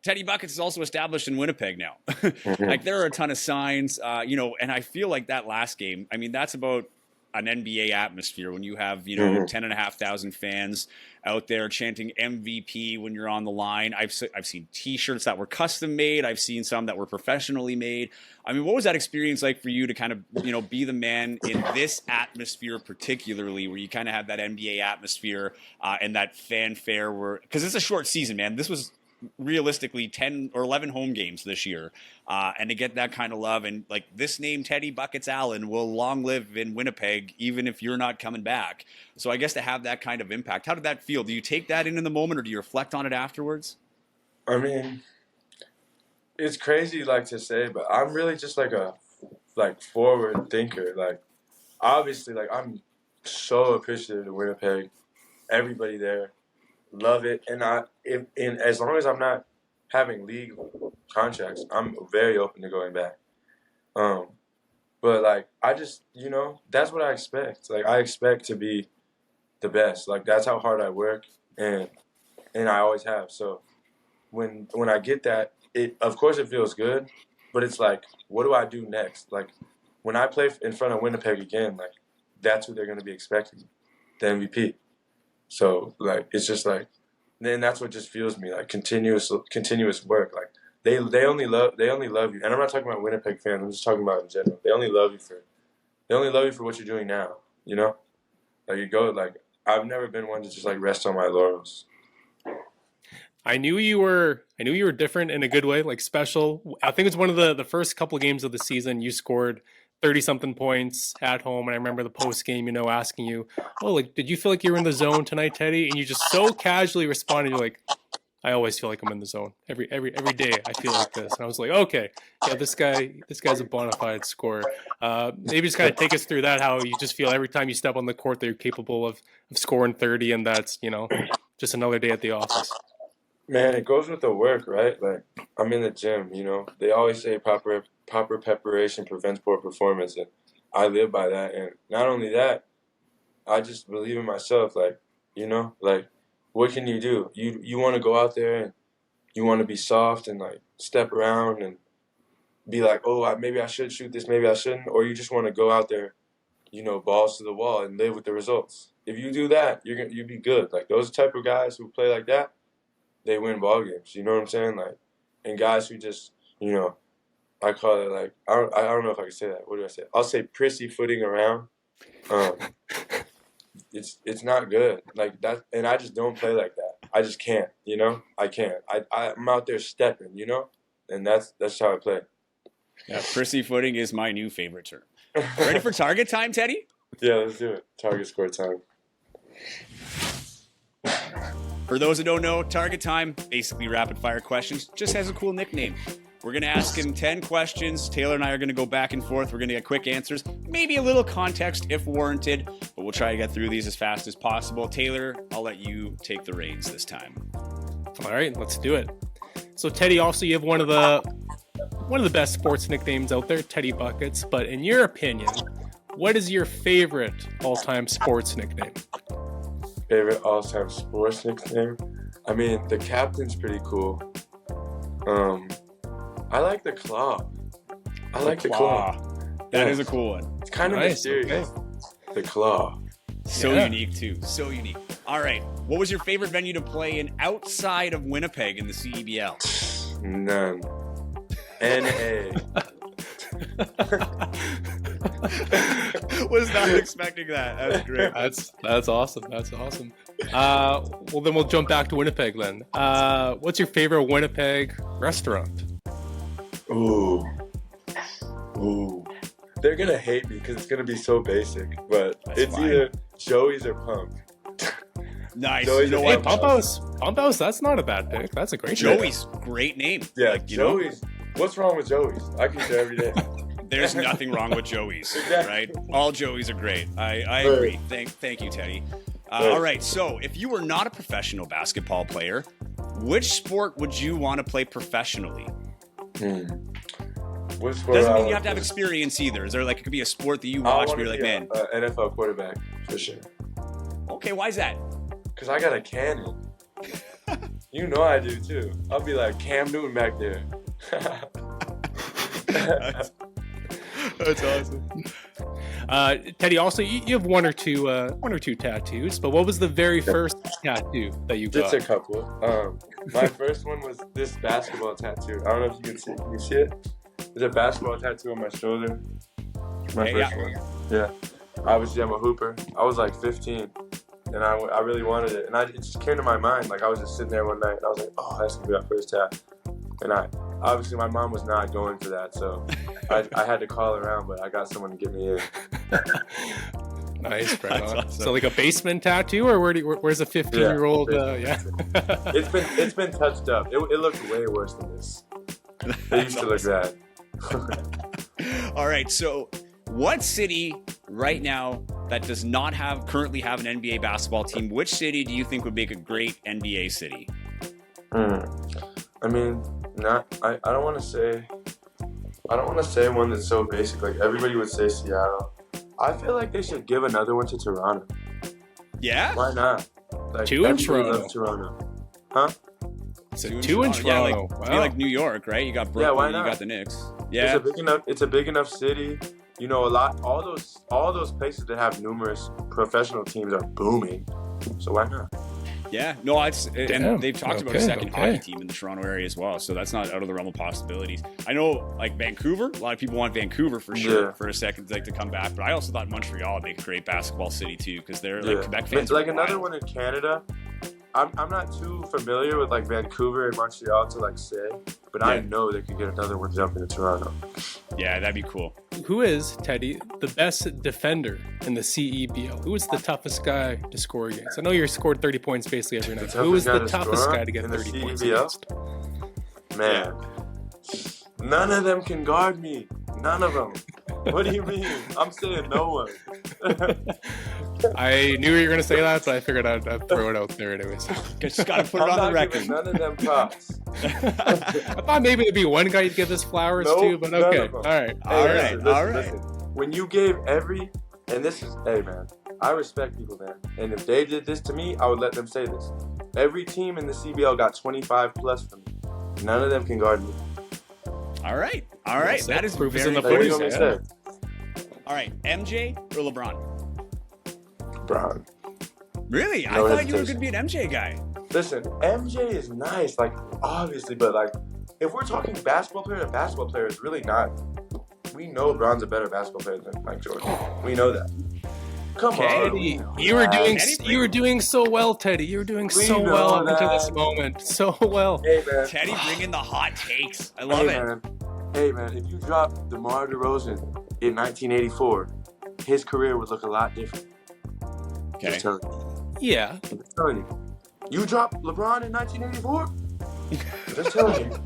Teddy Buckets is also established in Winnipeg now. Like, there are a ton of signs, and I feel like that last game, that's about an NBA atmosphere when you have, 10,500 fans out there chanting MVP when you're on the line. I've seen T-shirts that were custom made. I've seen some that were professionally made. What was that experience like for you to kind of, be the man in this atmosphere, particularly where you kind of have that NBA atmosphere and that fanfare because it's a short season, man. This was realistically 10 or 11 home games this year, and to get that kind of love, and like this name Teddy Buckets Allen will long live in Winnipeg even if you're not coming back. So I guess to have that kind of impact, how did that feel? Do you take that in the moment, or do you reflect on it afterwards? It it's crazy like to say, but I'm really just like a forward thinker. Like obviously, like I'm so appreciative of Winnipeg. Everybody there, love it, and as long as I'm not having league contracts, I'm very open to going back. But like I just that's what I expect. Like I expect to be the best. Like that's how hard I work, and I always have. So when I get that, of course it feels good, but it's like, what do I do next? Like when I play in front of Winnipeg again, like that's what they're going to be expecting, the MVP. So like it's just like, then that's what just fuels me, like continuous work. Like they only love you, and I'm not talking about Winnipeg fans. I'm just talking about in general. They only love you for what you're doing now. You know, like I've never been one to just like rest on my laurels. I knew you were different in a good way, like special. I think it's one of the first couple of games of the season you scored 30-something points at home, and I remember the post game, asking you, "Oh, like, did you feel like you were in the zone tonight, Teddy?" And you just so casually responded, "You're like, I always feel like I'm in the zone every day. I feel like this." And I was like, "Okay, yeah, this guy's a bona fide scorer." Maybe just kind of take us through that, how you just feel every time you step on the court that you're capable of scoring 30, and that's just another day at the office. Man, it goes with the work, right? Like I'm in the gym, They always say proper preparation prevents poor performance, and I live by that. And not only that, I just believe in myself. Like, like what can you do? You want to go out there and you want to be soft and like step around and be like, oh, maybe I should shoot this, maybe I shouldn't, or you just want to go out there, balls to the wall and live with the results. If you do that, you'd be good. Like those type of guys who play like that, they win ball games. You know what I'm saying? Like, and guys who just, I call it like I don't know if I can say that. What do I say? I'll say prissy footing around. It's not good. Like that, and I just don't play like that. I just can't. I can't. I'm out there stepping. And that's how I play. Yeah, prissy footing is my new favorite term. Ready for target time, Teddy? Yeah, let's do it. Target score time. For those who don't know, target time, basically rapid fire questions, just has a cool nickname. We're going to ask him 10 questions. Taylor and I are going to go back and forth. We're going to get quick answers, maybe a little context if warranted, but we'll try to get through these as fast as possible. Taylor, I'll let you take the reins this time. All right, let's do it. So Teddy, also you have one of the best sports nicknames out there, Teddy Buckets, but in your opinion, what is your favorite all-time sports nickname? Favorite all-time sports nickname? I mean, the captain's pretty cool. I like the Claw. I like the Claw. That is a cool one. It's kind of mysterious. Okay. The Claw. So unique, too. So unique. All right. What was your favorite venue to play in outside of Winnipeg in the CEBL? None. NA. Was not expecting that. That's great. That's awesome. That's awesome. Well, then we'll jump back to Winnipeg then. What's your favorite Winnipeg restaurant? Ooh. They're gonna hate me because it's gonna be so basic, but it's fine. Either Joey's or Pump. Nice. Joey's Pump House. That's not a bad pick. That's a great Joey's name. Great name. Yeah, Joey's. What's wrong with Joey's? I can say every day. There's nothing wrong with Joey's, right? All Joey's are great. I agree. Thank you, Teddy. All right, so if you were not a professional basketball player, which sport would you want to play professionally? Which sport? Doesn't mean you have to have experience either. Is there it could be a sport that you watch where you're like, man, NFL quarterback for sure. Okay, why is that? Because I got a cannon. You know I do too. I'll be like Cam Newton back there. That's awesome. Teddy, also you have one or two tattoos, but what was the very first tattoo that you got? Just a couple. My first one was this basketball tattoo. I don't know if you can see. Can you see it? There's a basketball tattoo on my shoulder. My first one. Yeah. Obviously, I'm a hooper. I was like 15, and I really wanted it, and it just came to my mind. Like I was just sitting there one night, and I was like, oh, that's gonna be my first tat. And obviously my mom was not going for that, so I had to call around, but I got someone to get me in. Nice, right on. Awesome. So like a basement tattoo, or where's a 15-year-old? Yeah. It's been touched up. It looked way worse than this. They used to look bad. All right, so what city right now that does not currently have an NBA basketball team, which city do you think would make a great NBA city? I mean, I don't want to say one that's so basic. Like everybody would say Seattle. I feel like they should give another one to Toronto. Yeah? Why not? Like, Two in everybody Toronto. loves Toronto. Huh? So two in Yeah, Toronto. like, Wow. like New York, right? You got Brooklyn, Yeah, why you not? got the Knicks. Yeah. It's a big enough city. You know, all those places that have numerous professional teams are booming. So why not? Yeah, no, and Damn, they've talked about a okay, second okay. hockey team in the Toronto area as well, so that's not out of the realm of possibilities. I know, like Vancouver, a lot of people want Vancouver for sure Yeah. for a second, like to come back, but I also thought Montreal would make a great basketball city too, because they're like Quebec fans. Like are another wild. one in Canada. I'm not too familiar with like Vancouver and Montreal to like say, but I Yeah. know they could get another one jumping to Toronto. Yeah, that'd be cool. Who is, Teddy, the best defender in the CEBL? Who is the toughest guy to score against? I know you scored 30 points basically every night. Who is the toughest guy to get in the 30 points CEBL? against? Man, none of them can guard me. None of them. What do you mean? I'm saying no one. I knew you were going to say that, but I figured I'd throw it out there anyways. Just gotta put it I'm on the not record. giving none of them props. I thought maybe there'd be one guy you'd give his flowers Nope, to, but none okay. of them. All right. All Hey, right, listen, all right. listen. When you gave and this is, hey man, I respect people, man. And if they did this to me, I would let them say this. Every team in the CBL got 25 plus from me. None of them can guard me. All right, all right. said. That is Proof is very in the Like, what do you pudding. want me to say? All right, MJ or LeBron? Brown. Really? I No thought you were hesitation. going to be an MJ guy. Listen, MJ is nice, like, obviously, but, like, if we're talking basketball player to basketball player, it's really not. We know LeBron's a better basketball player than Mike Jordan. We know that. Come on. Teddy, you were doing so well, Teddy. You were doing We so know well up until that. this moment. So well. Hey, man. Teddy bringing the hot takes. I love it. Hey, man, if you dropped DeMar DeRozan in 1984, his career would look a lot different. Okay. Just telling you. Yeah. Just telling you. You dropped LeBron in 1984? Just telling you.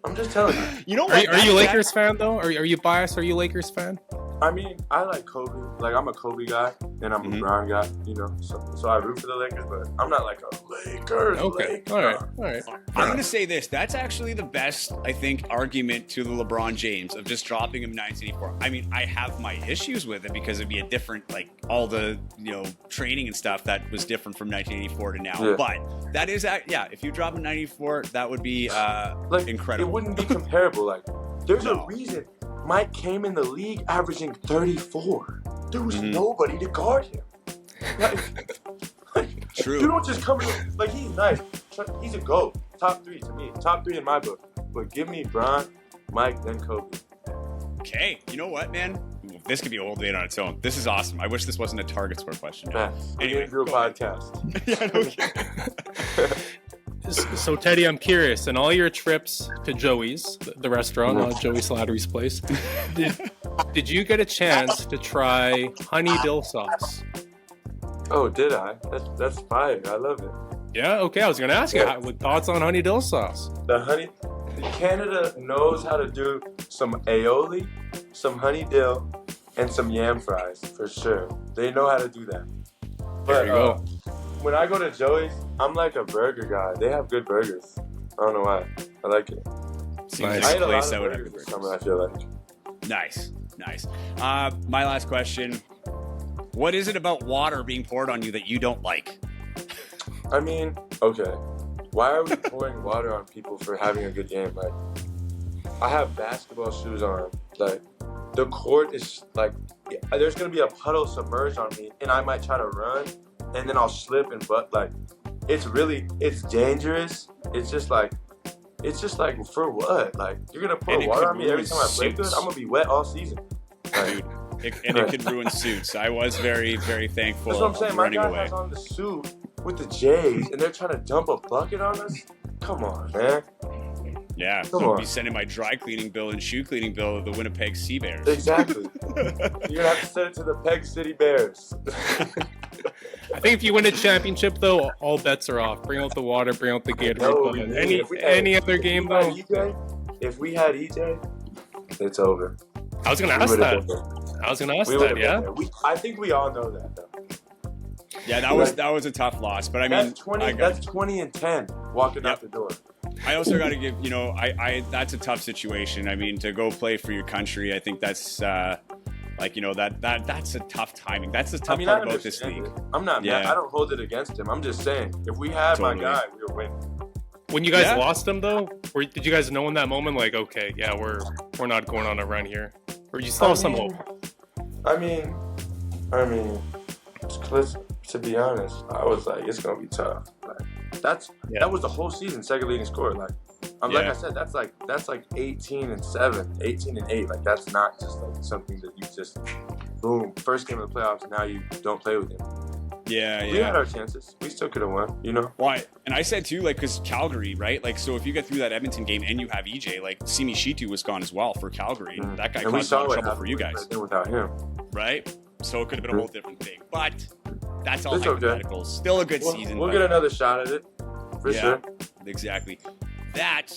I'm just telling you. You know Are what? you a Lakers fan though? Are you biased? Are you a Lakers fan? I mean, I like Kobe. Like, I'm a Kobe guy, and I'm a LeBron guy, you know. So I root for the Lakers, but I'm not like a Lakers. Okay. Laker. All right. I'm going to say this. That's actually the best, I think, argument to the LeBron James of just dropping him in 1984. I mean, I have my issues with it because it'd be a different, like, all the, training and stuff that was different from 1984 to now. Yeah. But that is, if you drop in 94, that would be Like, incredible. It wouldn't be comparable. Like, there's No. a reason Mike came in the league averaging 34. There was nobody to guard him. Like, True. You don't just come in. Like, he's nice. He's a GOAT. Top 3 to me. Top 3 in my book. But give me Bron, Mike, then Kobe. Okay. You know what, man? This could be a whole debate on its own. This is awesome. I wish this wasn't a Target Square question. Man, Anyway, we do a go ahead. podcast. Yeah, no kidding. So Teddy, I'm curious. In all your trips to Joey's, the restaurant, Joey Slattery's place, did you get a chance to try honey dill sauce? Oh, did I? That's fire. I love it. Yeah. Okay. I was gonna ask you what thoughts on honey dill sauce. Canada knows how to do some aioli, some honey dill, and some yam fries for sure. They know how to do that. There But you go. when I go to Joey's, I'm like a burger guy. They have good burgers. I don't know why. I like it. Seems Nice. like I a ate a lot place of that would have burgers good this burgers. summer, I feel like. Nice. My last question. What is it about water being poured on you that you don't like? I mean, okay. Why are we pouring water on people for having a good game? Like, I have basketball shoes on. Like, the court is like, there's gonna be a puddle submerged on me, and I might try to run, and then I'll slip and it's dangerous. It's just like for what? Like, you're gonna pour And it water could on me every ruin time I play good? suits. I'm gonna be wet all season. Like, It could ruin suits. I was very, very thankful. that's what I'm saying. My running guy away. has on the suit with the J's, and they're trying to dump a bucket on us. Come on, man. Yeah, Come I'll on. be sending my dry cleaning bill and shoe cleaning bill to the Winnipeg Sea Bears. Exactly. You're gonna have to send it to the Peg City Bears. I think if you win a championship, though, all bets are off. Bring out the water, bring out the Gatorade. No, But we need any it. any other game, though, if we had EJ, it's over. I was going to ask that. Yeah. I think we all know that, though. Yeah, that was a tough loss, but I mean, that's 20 and 10 walking out the door. I also got to give, that's a tough situation. I mean, to go play for your country, I think that's that's a tough timing. That's the tough part about this league. I'm not mad. I don't hold it against him. I'm just saying, if we had my guy, we would win. When you guys lost him, though, did you guys know in that moment, like, okay, yeah, we're not going on a run here, or you still have some hope? I mean, to be honest, I was like, it's gonna be tough. Like, that was the whole season, second leading scorer. Like I said, that's like 18 and 7, 18 and 8. Like, that's not just like something that you just boom, first game of the playoffs, now you don't play with him. Yeah. We had our chances. We still could have won, Why? And I said too, like, because Calgary, right? Like, so if you get through that Edmonton game and you have EJ, like, Simi Shitu was gone as well for Calgary. Mm-hmm. That guy caused a lot of trouble for you guys. Without him, right? So it could have been a whole different thing. But that's all hypotheticals. Okay. Still a good season. We'll get another shot at it, for sure. Exactly. That,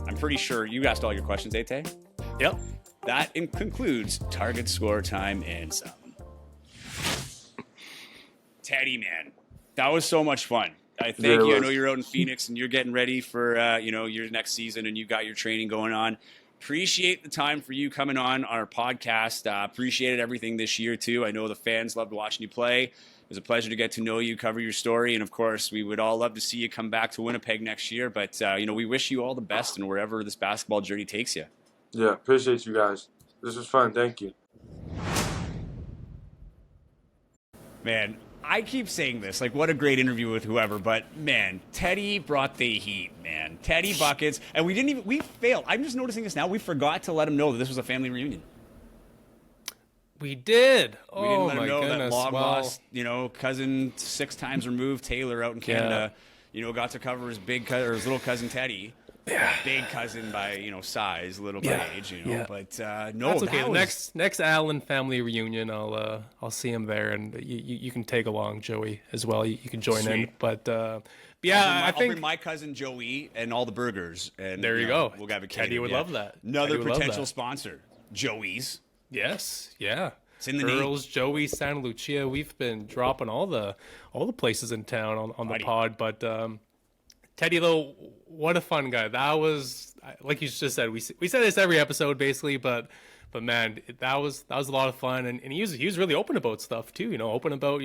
I'm pretty sure you asked all your questions, Ate? Yep. That concludes target score time and some. Teddy, man, that was so much fun. I thank you. I know you're out in Phoenix and you're getting ready for your next season, and you got your training going on. Appreciate the time for you coming on our podcast. Appreciated everything this year too. I know the fans loved watching you play. It was a pleasure to get to know you, cover your story, and of course, we would all love to see you come back to Winnipeg next year. But we wish you all the best in wherever this basketball journey takes you. Yeah, appreciate you guys. This was fun. Thank you. Man, I keep saying this, like, what a great interview with whoever, but man, Teddy brought the heat, man. Teddy buckets, and we failed. I'm just noticing this now. We forgot to let him know that this was a family reunion. We did. We didn't let him know that long lost, cousin 6 times removed Taylor out in Canada, got to cover his his little cousin Teddy. Yeah. Big cousin by, size, little by age, but no, that's okay. Next Allen family reunion, I'll see him there, and you can tag along, Joey, as well. You can join in, but I'll bring my cousin Joey and all the burgers, and there you go. We'll have a Teddy would love that. Another potential sponsor, Joey's. Yes, yeah. It's in the Earl's, Joey, Santa Lucia. We've been dropping all the places in town on the pod, but Teddy, though, what a fun guy. That was, like you just said, we say this every episode basically, but man, that was a lot of fun, and he was really open about stuff too. Open about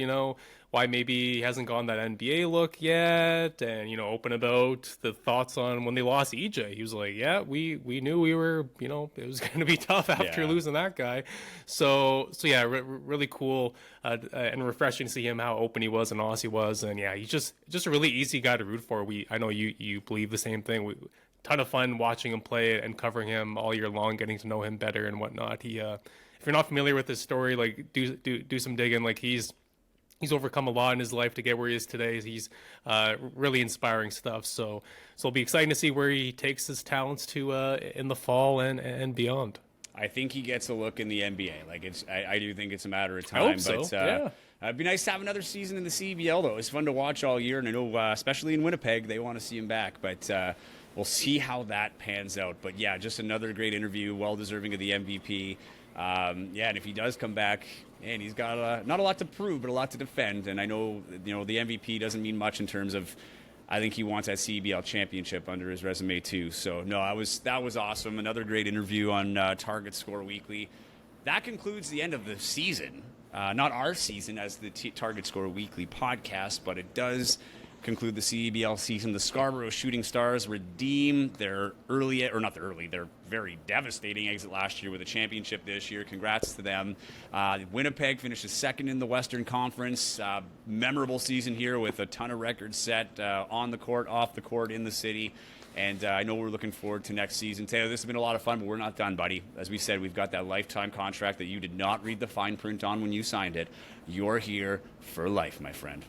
why maybe he hasn't gone that NBA look yet, and open about the thoughts on when they lost EJ. He was like, yeah, we knew we were it was going to be tough after losing that guy. So yeah, really cool and refreshing to see him how open he was and honest he was, and yeah, he's just a really easy guy to root for. I know you believe the same thing. Ton of fun watching him play and covering him all year long, getting to know him better and whatnot. He, if you're not familiar with his story, like do some digging. Like he's overcome a lot in his life to get where he is today. He's really inspiring stuff. So it'll be exciting to see where he takes his talents to in the fall and beyond. I think he gets a look in the NBA. Like I do think it's a matter of time. I hope so. But, yeah. It'd be nice to have another season in the CEBL though. It's fun to watch all year, and I know especially in Winnipeg they want to see him back. But we'll see how that pans out. But yeah, just another great interview, well deserving of the MVP. And if he does come back, and he's got not a lot to prove, but a lot to defend. And I know the MVP doesn't mean much in terms of. I think he wants that CEBL Championship under his resume too. So no, that was awesome. Another great interview on Target Score Weekly. That concludes the end of the season. Not our season as the Target Score Weekly podcast, but it does conclude the CEBL season. The Scarborough Shooting Stars redeem their their very devastating exit last year with a championship this year. Congrats to them. Winnipeg finishes second in the Western Conference. Memorable season here with a ton of records set on the court, off the court, in the city. And I know we're looking forward to next season. Taylor, this has been a lot of fun, but we're not done, buddy. As we said, we've got that lifetime contract that you did not read the fine print on when you signed it. You're here for life, my friend.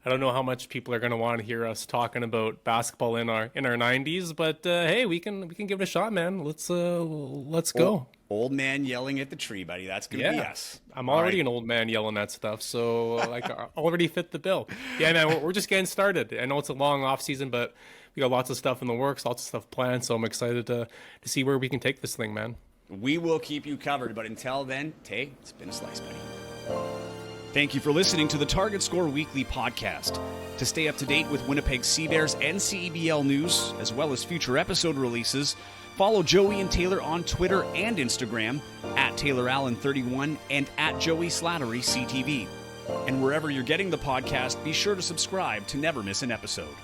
I don't know how much people are going to want to hear us talking about basketball in our 90s, but hey, we can give it a shot, man. Let's go. Old man yelling at the tree, buddy. That's going to be us. I'm already an old man yelling at stuff, so like I already fit the bill. Yeah, man, we're just getting started. I know it's a long off season, but we got lots of stuff in the works, lots of stuff planned, so I'm excited to see where we can take this thing, man. We will keep you covered, but until then, Tay, it's been a slice, buddy. Thank you for listening to the Target Score Weekly podcast. To stay up to date with Winnipeg Sea Bears and CEBL news, as well as future episode releases, follow Joey and Taylor on Twitter and Instagram at Taylor Allen 31 and at Joey Slattery CTV. And wherever you're getting the podcast, be sure to subscribe to never miss an episode.